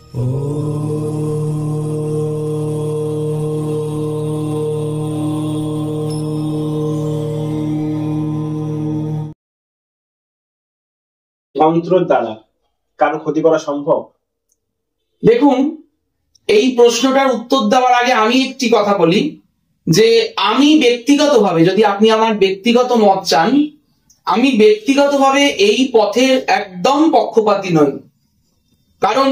তন্ত্রের দ্বারা কারো ক্ষতি করা সম্ভব? দেখুন, এই প্রশ্নটার উত্তর দেওয়ার আগে আমি একটি কথা বলি যে আমি ব্যক্তিগতভাবে, যদি আপনি আমার ব্যক্তিগত মত চান, আমি ব্যক্তিগতভাবে এই পথের একদম পক্ষপাতী নই। কারণ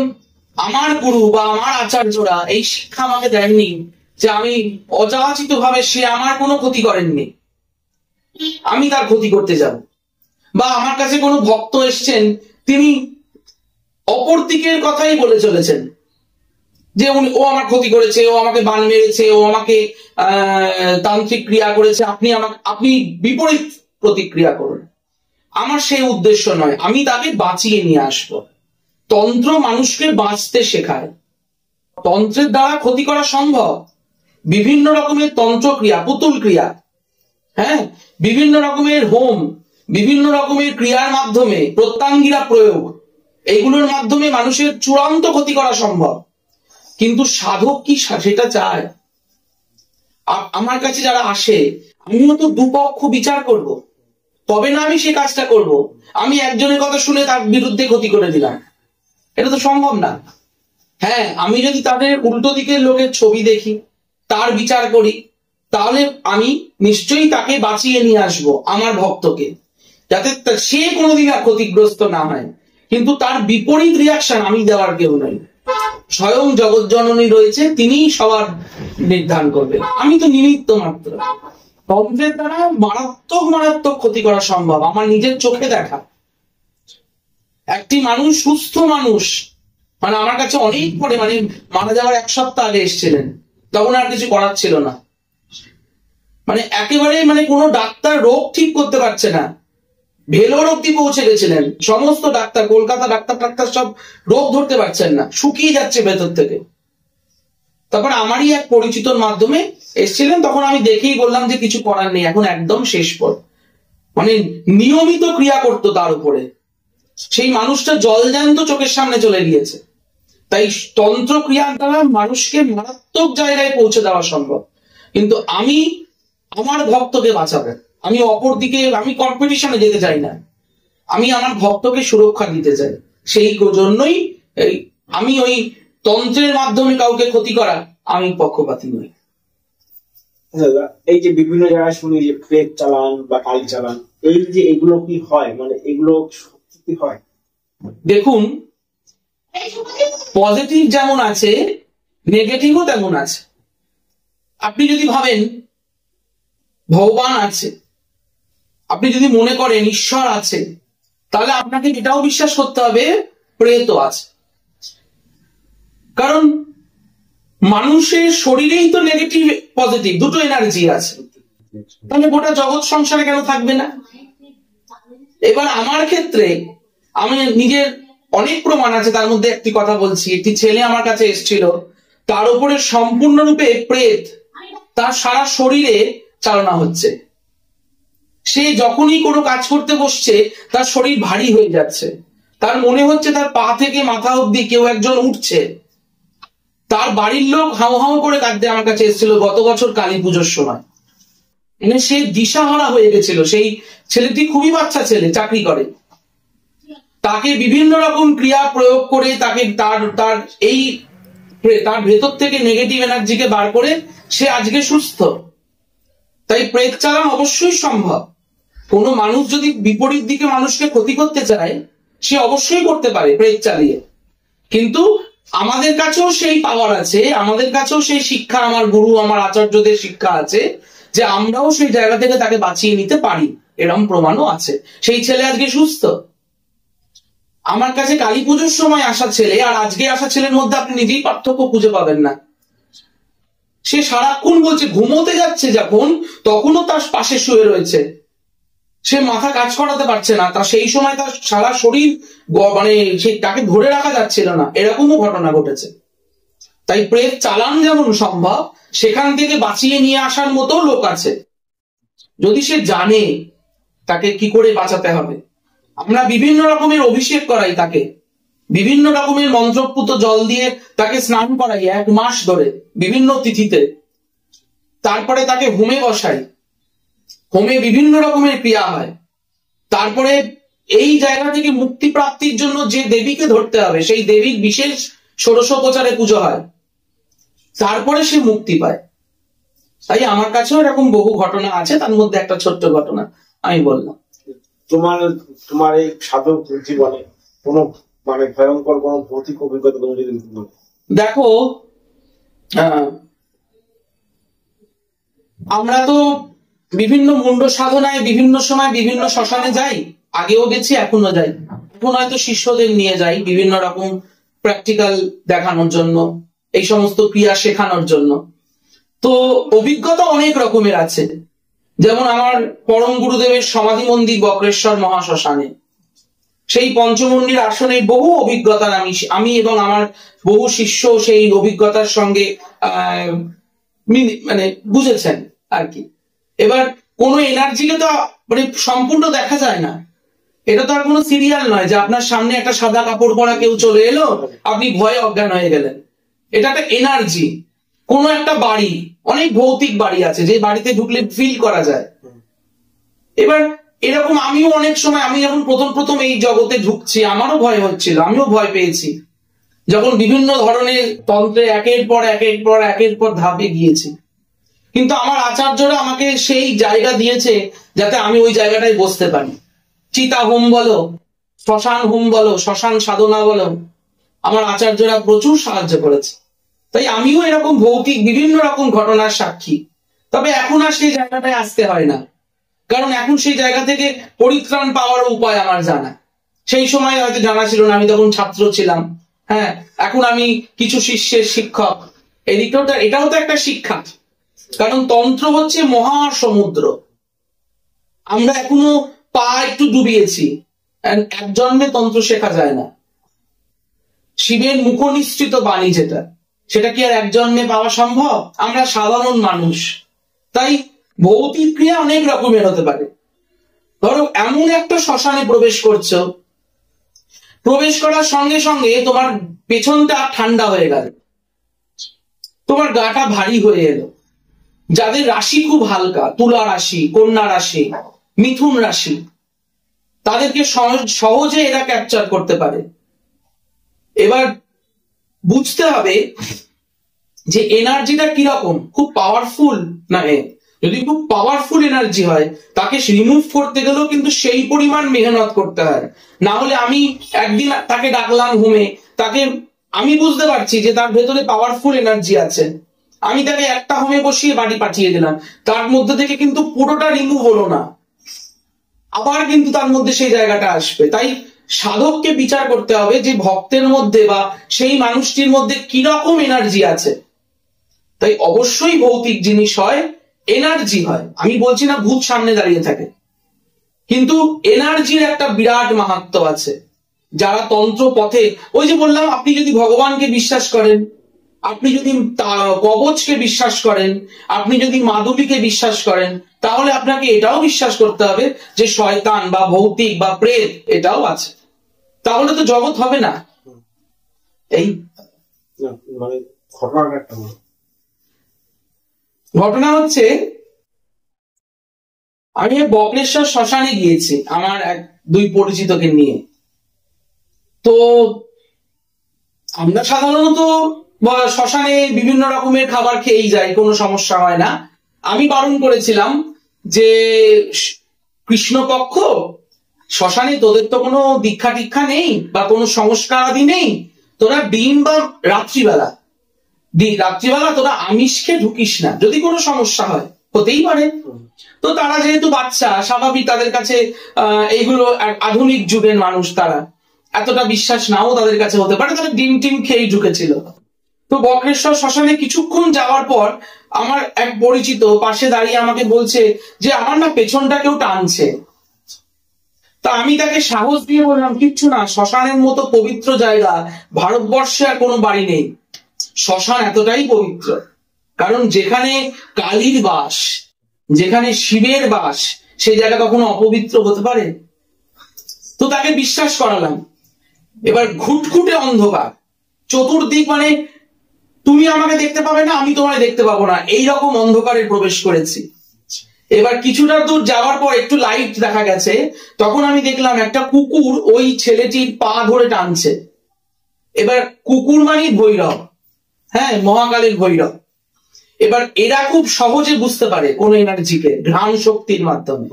আমার গুরু বা আমার আচার্যরা এই শিক্ষা আমাকে দেননি যে আমি অযাচিত ভাবে, সে আমার কোনো ক্ষতি করেননি, আমি তার ক্ষতি করতে যাব। বা আমার কাছে কোনো ভক্ত এসছেন, তিনি অপর দিকের কথাই বলে চলেছেন যে ও আমার ক্ষতি করেছে, ও আমাকে বান মেরেছে, ও আমাকে তান্ত্রিক ক্রিয়া করেছে, আপনি বিপরীত প্রতিক্রিয়া করুন। আমার সেই উদ্দেশ্য নয়, আমি তাকে বাঁচিয়ে নিয়ে আসব। তন্ত্র মানুষকে বাঁচতে শেখায়। তন্ত্রের দ্বারা ক্ষতি করা সম্ভব। বিভিন্ন রকমের তন্ত্র ক্রিয়া, পুতুল ক্রিয়া, হ্যাঁ, বিভিন্ন রকমের হোম, বিভিন্ন রকমের ক্রিয়ার মাধ্যমে, প্রত্যাঙ্গিরা প্রয়োগ, এইগুলোর মাধ্যমে মানুষের চূড়ান্ত ক্ষতি করা সম্ভব। কিন্তু সাধক কি সেটা চায়? আমার কাছে যারা আসে, আমিও তো দুপক্ষ বিচার করব, তবে না আমি সে কাজটা করব। আমি একজনের কথা শুনে তার বিরুদ্ধে ক্ষতি করে দিলাম, এটা তো সম্ভব না। হ্যাঁ, আমি যদি তাদের উল্টো দিকের লোকের ছবি দেখি, তার বিচার করি, তাহলে আমি নিশ্চয়ই তাকে বাঁচিয়ে নিয়ে আসবো, আমার ভক্তকে, যাতে সে কোনোদিন আর ক্ষতিগ্রস্ত না হয়। কিন্তু তার বিপরীত রিয়াকশন আমি দেওয়ার কেউ নই। স্বয়ং জগৎ জননী রয়েছে, তিনিই সবার নির্ধারণ করবেন, আমি তো নিমিত্ত মাত্র। তন্ত্রের দ্বারা মারাত্মক মারাত্মক ক্ষতি করা সম্ভব, আমার নিজের চোখে দেখা। একটি মানুষ, সুস্থ মানুষ, মানে আমার কাছে অনেক পরে, মানে মারা যাওয়ার 1 সপ্তাহ আগে এসেছিলেন, তখন আর কিছু করার ছিল না, মানে একেবারে, মানে কোনো ডাক্তার রোগ ঠিক করতে পারছে না, ভেলোর অব্দি পৌঁছে গেছিলেন, সমস্ত ডাক্তার, কলকাতা ডাক্তার সব রোগ ধরতে পারছেন না, শুকিয়ে যাচ্ছে ভেতর থেকে। তারপর আমারই এক পরিচিতর মাধ্যমে এসেছিলেন, তখন আমি দেখেই বললাম যে কিছু করার নেই, এখন একদম শেষ পর। মানে নিয়মিত ক্রিয়া করতো তার উপরে, সেই মানুষটা জলজ্যান্ত চোখের সামনে চলে গিয়েছে। তাই তন্ত্র ক্রিয়ার দ্বারা মানুষকে মারাত্মক জায়গায় পৌঁছে দেওয়া সম্ভব। কিন্তু আমি আমার ভক্তকে বাঁচাবো, আমি অপর দিকে, আমি কম্পিটিশনে যেতে চাই না, আমি আমার ভক্তকে সুরক্ষা দিতে চাই। সেই জন্যই আমি ওই তন্ত্রের মাধ্যমে কাউকে ক্ষতি করা, আমি পক্ষপাতী নই। এই যে বিভিন্ন জায়গায় শুনি যে প্রেত চালান বা কালী চালান, এই যে এগুলো কি হয়, মানে এগুলো সত্যি হয়? দেখুন, পজিটিভ যেমন আছে, নেগেটিভও তেমন আছে। আপনি যদি ভাবেন ভগবান আছে, আপনি যদি মনে করেন ঈশ্বর আছে, তাহলে আপনাকে এটাও বিশ্বাস করতে হবে প্রেত আছে। কারণ মানুষের শরীরেই তো নেগেটিভ পজিটিভ দুটো এনার্জি আছে, তাহলে গোটা জগৎ সংসারে কেন থাকবে না? এবার আমার ক্ষেত্রে আমি নিজের অনেক প্রমাণ আছে, তার মধ্যে একটি কথা বলছি। একটি ছেলে আমার কাছে এসেছিল, তার উপরে সম্পূর্ণরূপে প্রেত তার সারা শরীরে চালনা হচ্ছে। সে যখনই কোনো কাজ করতে বসছে, তার শরীর ভারী হয়ে যাচ্ছে, তার মনে হচ্ছে তার পা থেকে মাথা অব্দি কেউ একজন উঠছে। তার বাড়ির লোক হাউ হাউ করে কাঁদতে আমার কাছে এসেছিল গত বছর কালী পুজোর সময়। মানে সে দিশাহারা হয়ে গেছিল। সেই ছেলেটি খুবই বাচ্চা ছেলে, চাকরি করে। তাকে বিভিন্ন রকম ক্রিয়া প্রয়োগ করে তাকে তার ভেতর থেকে নেগেটিভ এনার্জিকে বার করে সে আজকে সুস্থ। তাই প্রেত চালান অবশ্যই সম্ভব। কোনো মানুষ যদি বিপরীত দিকে মানুষকে ক্ষতি করতে চায়, সে অবশ্যই করতে পারে প্রেত চালিয়ে। কিন্তু আমাদের কাছেও সেই পাওয়ার আছে, আমাদের কাছেও সেই শিক্ষা, আমার গুরু, আমার আচার্যদের শিক্ষা আছে যে আমরাও সেই জায়গা থেকে তাকে বাঁচিয়ে নিতে পারি, এরকম প্রমাণও আছে। সেই ছেলে আজকে সুস্থ। আমার কাছে কালী পুজোর সময় আসা ছেলে আর আজকে আসা ছেলের মধ্যে আপনি নিজেই পার্থক্য খুঁজে পাবেন না। সে সারাক্ষণ বলছে, ঘুমোতে যাচ্ছে যখন, তখনও তার পাশে শুয়ে রয়েছে, সে মাথা কাজ করাতে পারছে না, তা সেই সময় তার সারা শরীর, মানে তাকে ধরে রাখা যাচ্ছিল না, এরকমও ঘটনা ঘটেছে। তাই প্রেত চালান যেমন সম্ভব, সেখান থেকে বাঁচিয়ে নিয়ে আসার মতো লোক আছে, যদি সে জানে তাকে কি করে বাঁচাতে হবে। আমরা বিভিন্ন রকমের অভিষেক করাই তাকে, বিভিন্ন রকমের মন্ত্রপুত জল দিয়ে তাকে স্নান করাই 1 মাস ধরে বিভিন্ন তিথিতে, তারপরে তাকে হোমে বসাই, হোমে বিভিন্ন রকমের ক্রিয়া হয়, তারপরে এই জায়গা থেকে মুক্তি প্রাপ্তির জন্য যে দেবীকে ধরতে হবে সেই দেবীর বিশেষ ষোড়শোপচারে পুজো হয়, তারপরে সে মুক্তি পায়। তাই আমার কাছেও এরকম বহু ঘটনা আছে, তার মধ্যে একটা ছোট্ট ঘটনা আমি বললাম। তোমার এই সাধক জীবনে কোনো মানে ভয়ঙ্কর কোনো ভৌতিক অভিজ্ঞতা তুমি যদি বলো? দেখো, আমরা তো বিভিন্ন মুন্ড সাধনায় বিভিন্ন সময় বিভিন্ন শ্মশানে যাই, আগেও গেছি, এখনো যাই। এখন হয়তো শিষ্যদের নিয়ে যাই বিভিন্ন রকম প্র্যাকটিক্যাল দেখানোর জন্য, এই সমস্ত ক্রিয়া শেখানোর জন্য। তো অভিজ্ঞতা অনেক রকমের আছে। যেমন আমার পরম গুরুদেবের সমাধি মন্দির বক্রেশ্বর মহাশ্মশানে, সেই পঞ্চমন্ডির আসনে বহু অভিজ্ঞতার আমি এবং আমার বহু শিষ্য সেই অভিজ্ঞতার সঙ্গে মানে বুঝেছেন আর কি। এবার কোন এনার্জিকে তো মানে সম্পূর্ণ দেখা যায় না, এটা তো আর কোনো সিরিয়াল নয় যে আপনার সামনে একটা সাদা কাপড় পরা কেউ চলে এলো, আপনি ভয়ে অজ্ঞান হয়ে গেলেন। এটা একটা এনার্জি। কোন একটা বাড়ি, অনেক ভৌতিক বাড়ি আছে যে বাড়িতে ঢুকলে ফিল করা যায়। এবার এরকম আমিও অনেক সময়, আমি যখন প্রথম এই জগতে ঢুকছি আমারও ভয় হচ্ছিল, আমিও ভয় পেয়েছি যখন বিভিন্ন ধরনের তন্ত্রে একের পর ধাপে গিয়েছি। কিন্তু আমার আচার্যরা আমাকে সেই জায়গা দিয়েছে যাতে আমি ওই জায়গাটায় বসতে পারি। চিতা হোম বলো, শ্মশান হোম বলো, শ্মশান সাধনা বলো, আমার আচার্যরা প্রচুর সাহায্য করেছে। তাই আমিও এরকম ভৌতিক বিভিন্ন রকম ঘটনার সাক্ষী। তবে এখন আর সেই জায়গাটায় আসতে হয় না, কারণ এখন সেই জায়গা থেকে পরিত্রাণ পাওয়ার উপায় আমার জানা। সেই সময় হয়তো জানা ছিল না, আমি তখন ছাত্র ছিলাম। হ্যাঁ, এখন আমি কিছু শিষ্যের শিক্ষক। এটাও তো একটা শিক্ষা, কারণ তন্ত্র হচ্ছে মহাসমুদ্র। আমরা এখনো পা একটু ডুবিয়েছি, এক জন্মে তন্ত্র শেখা যায় না। শিবের মুখনিসৃত বাণী যেটা, সেটা কি আর এক জন্মে পাওয়া সম্ভব? আমরা সাধারণ মানুষ, তাই ভৌতিক ক্রিয়া অনেক রকমের হতে পারে। ধরো এমন একটা শ্মশানে প্রবেশ করছো, প্রবেশ করার সঙ্গে সঙ্গে তোমার পেছনটা ঠান্ডা হয়ে গেল, তোমার গাটা ভারী হয়ে এলো। যাদের রাশি খুব হালকা, তুলা রাশি, কন্যা রাশি, মিথুন রাশি, তাদেরকে সহজে এরা ক্যাপচার করতে পারে। এবার বুঝতে হবে যে এনার্জিটা কিরকম, খুব পাওয়ারফুল না। যদি খুব পাওয়ারফুল এনার্জি হয়, তাকে রিমুভ করতে গেলেও কিন্তু সেই পরিমাণ মেহনত করতে হয়। না হলে আমি একদিন তাকে ডাকলাম হোমে, তাকে আমি বুঝতে পারছি যে তার ভেতরে পাওয়ারফুল এনার্জি আছে, আমি তাকে একটা হোমে বসিয়ে বাড়ি পাঠিয়ে দিলাম, তার মধ্যে থেকে কিন্তু পুরোটা রিমুভ হলো না, আবার কিন্তু তার মধ্যে সেই জায়গাটা আসবে। তাই সাধককে বিচার করতে হবে যে ভক্তের মধ্যে বা সেই মানুষটির মধ্যে কিরকম এনার্জি আছে। তাই অবশ্যই ভৌতিক জিনিস হয়, এনার্জি হয়। আমি বলছি না ভূত সামনে দাঁড়িয়ে থাকে, কিন্তু এনার্জির একটা বিরাট মাহাত্ম্য আছে। যারা তন্ত্র পথে, ওই যে বললাম, আপনি যদি ভগবানকে বিশ্বাস করেন, আপনি যদি কবচকে বিশ্বাস করেন, আপনি যদি মাধবীকে বিশ্বাস করেন, তাহলে আপনাকে এটাও বিশ্বাস করতে হবে যে শয়তান বা ভৌতিক বা প্রেত এটাও আছে, তাহলে তো জগৎ হবে না। এই মানে ঘটনা হচ্ছে, আমি বক্রেশ্বর শ্মশানে গিয়েছি আমার 1-2 পরিচিতকে নিয়ে। তো আমরা সাধারণত শ্মশানে বিভিন্ন রকমের খাবার খেয়েই যাই, কোনো সমস্যা হয় না। আমি বারণ করেছিলাম যে কৃষ্ণপক্ষ শ্মশানে তোদের তো কোনো দীক্ষা টিক্ষা নেই বা কোনো সংস্কার আদি নেই, তোরা দিন বা রাত্রিবেলা তোরা আমিষকে ঢুকিস না, যদি কোনো সমস্যা হয়, হতেই পারে। তো তারা যেহেতু বাচ্চা, স্বাভাবিক তাদের কাছে এইগুলো আধুনিক যুগের মানুষ, তারা এতটা বিশ্বাস নাও তাদের কাছে হতে পারে, তারা ডিম টিম খেয়েই ঢুকেছিল। তো বক্রেশ্বর শ্মশানে কিছুক্ষণ যাওয়ার পর আমার এক পরিচিত পাশে দাঁড়িয়ে আমাকে বলছে যে আমার না পেছনটা কেউ টানছে। তা আমি তাকে সাহস দিয়ে বললাম, কিচ্ছু না, শ্মশানের মতো পবিত্র জায়গা ভারতবর্ষে আর কোনো বাড়ি নেই। শ্মশান এতটাই পবিত্র, কারণ যেখানে কালীর বাস, যেখানে শিবের বাস, সেই জায়গা কখনো অপবিত্র হতে পারে? তো তাকে বিশ্বাস করালাম। এবার ঘুটঘুটে অন্ধকার, চতুর্দিক মানে তুমি আমাকে দেখতে পাবে না, আমি তোমায় দেখতে পাবো না, এইরকম অন্ধকারে প্রবেশ করেছি। এবার কিছুটা দূর যাওয়ার পর একটু লাইট দেখা গেছে, তখন আমি দেখলাম একটা কুকুর ওই ছেলেটির পা ধরে টানছে। এবার কুকুর মানে ভৈরব, হ্যাঁ, মহাকালের ভৈরব। এবার এরা খুব সহজে বুঝতে পারে কোন এনার্জিকে, ঘ্রাণ শক্তির মাধ্যমে।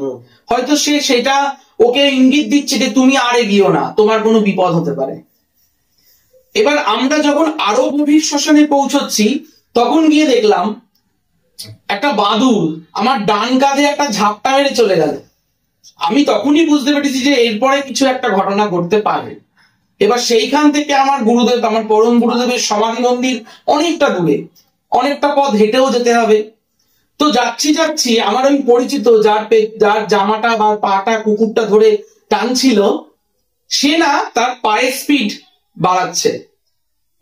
হয়তো সেটা ওকে ইঙ্গিত দিচ্ছে যে তুমি আর এগিয়েও না, তোমার কোনো বিপদ হতে পারে। এবার আমরা যখন আরো গভীর শ্মশানে পৌঁছচ্ছি, তখন গিয়ে দেখলাম একটা বাদুড় আমার ডান কাঁধে একটা ঝাপটা মেরে চলে গেল। আমি তখনই বুঝতে পেরেছি যে এরপরে কিছু একটা ঘটনা ঘটতে পারে। এবার সেইখান থেকে আমার গুরুদেব, আমার পরম গুরুদেবের সমাধি মন্দির অনেকটা দূরে, অনেকটা পথ হেঁটেও যেতে হবে। তো যাচ্ছি আমার ওই পরিচিত যার জামাটা বা পাটা কুকুরটা ধরে টানছিল, সে না তার পায়ের স্পিড বাড়াচ্ছে,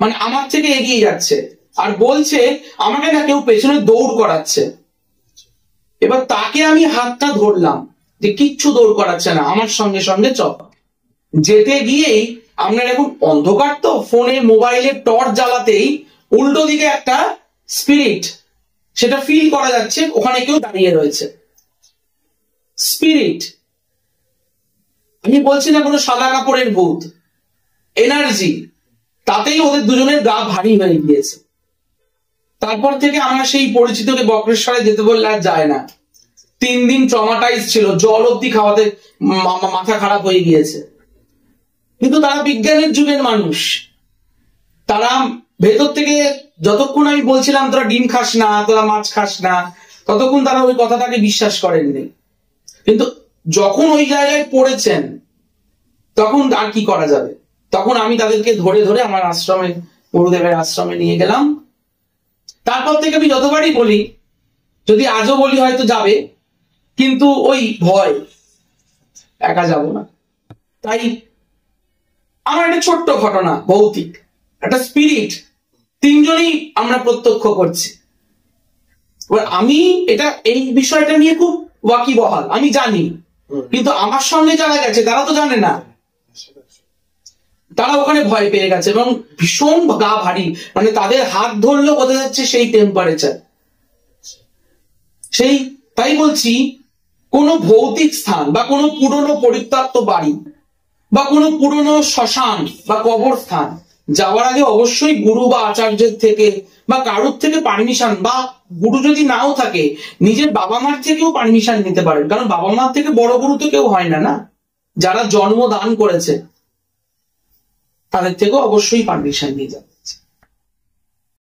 মানে আমার থেকে এগিয়ে যাচ্ছে, আর বলছে আমাকে না কেউ পেছনে দৌড় করাচ্ছে। এবার তাকে আমি হাতটা ধরলাম যে কিচ্ছু দৌড় করাচ্ছে না, আমার সঙ্গে সঙ্গে চল। যেতে গিয়েই আপনার এখন অন্ধকার, তো ফোনে মোবাইলের টর্চ জ্বালাতেই উল্টো দিকে একটা স্পিরিট, সেটা ফিল করা যাচ্ছে, ওখানে কেউ দাঁড়িয়ে রয়েছে। স্পিরিট, আমি বলছি না কোনো সাদা কাপড়ের ভূত, এনার্জি, তাতেই ওদের দুজনের গা ভারী হয়ে গিয়েছে। তারপর থেকে আমরা সেই পরিচিতকে বক্রেশ্বরে যেতে বললে আর যায় না। 3 দিন ট্রমাটাইজ ছিল, জল অব্দি খাওয়াতে মাথা খারাপ হয়ে গিয়েছে। কিন্তু তারা বিজ্ঞানের যুগের মানুষ, তারা ভেতর থেকে যতক্ষণ আমি বলছিলাম তোরা ডিম খাস না, তোরা মাছ খাস না, ততক্ষণ তারা ওই কথাটাকে বিশ্বাস করেননি। কিন্তু যখন ওই জায়গায় পড়েছেন, তখন আর কি করা যাবে, তখন আমি তাদেরকে ধরে ধরে আমার আশ্রমে, গুরুদেবের আশ্রমে নিয়ে গেলাম। তারপর থেকে আমি যতবারই বলি, যদি আজও বলি হয়তো যাবে, কিন্তু ওই ভয়, একা যাব না। তাই আমার একটা ছোট্ট ঘটনা, ভৌতিক একটা স্পিরিট, 3 জনই আমরা প্রত্যক্ষ করছি। আমি এই বিষয়টা নিয়ে খুব ওয়াকিবহাল, আমি জানি, কিন্তু আমার সঙ্গে যারা গেছে তারা তো জানে না, তারা ওখানে ভয় পেয়ে গেছে এবং ভীষণ গা ভারী, মানে তাদের হাত ধরলেও বোঝা যাচ্ছে সেই টেম্পারেচার। তাই বলছি, কোনো ভৌতিক স্থান বা কোনো পুরনো পরিত্যক্ত বাড়ি বা কোনো পুরনো শ্মশান বা কবরস্থান যাওয়ার আগে অবশ্যই গুরু বা আচার্যের থেকে বা কারোর থেকে পারমিশন, বা গুরু যদি নাও থাকে নিজের বাবা মার থেকেও পারমিশন নিতে পারেন, কারণ বাবা মার থেকে বড় গুরু তো কেউ হয় না, যারা জন্ম দান করেছে তাদের থেকেও অবশ্যই পারমিশন নিয়ে যান।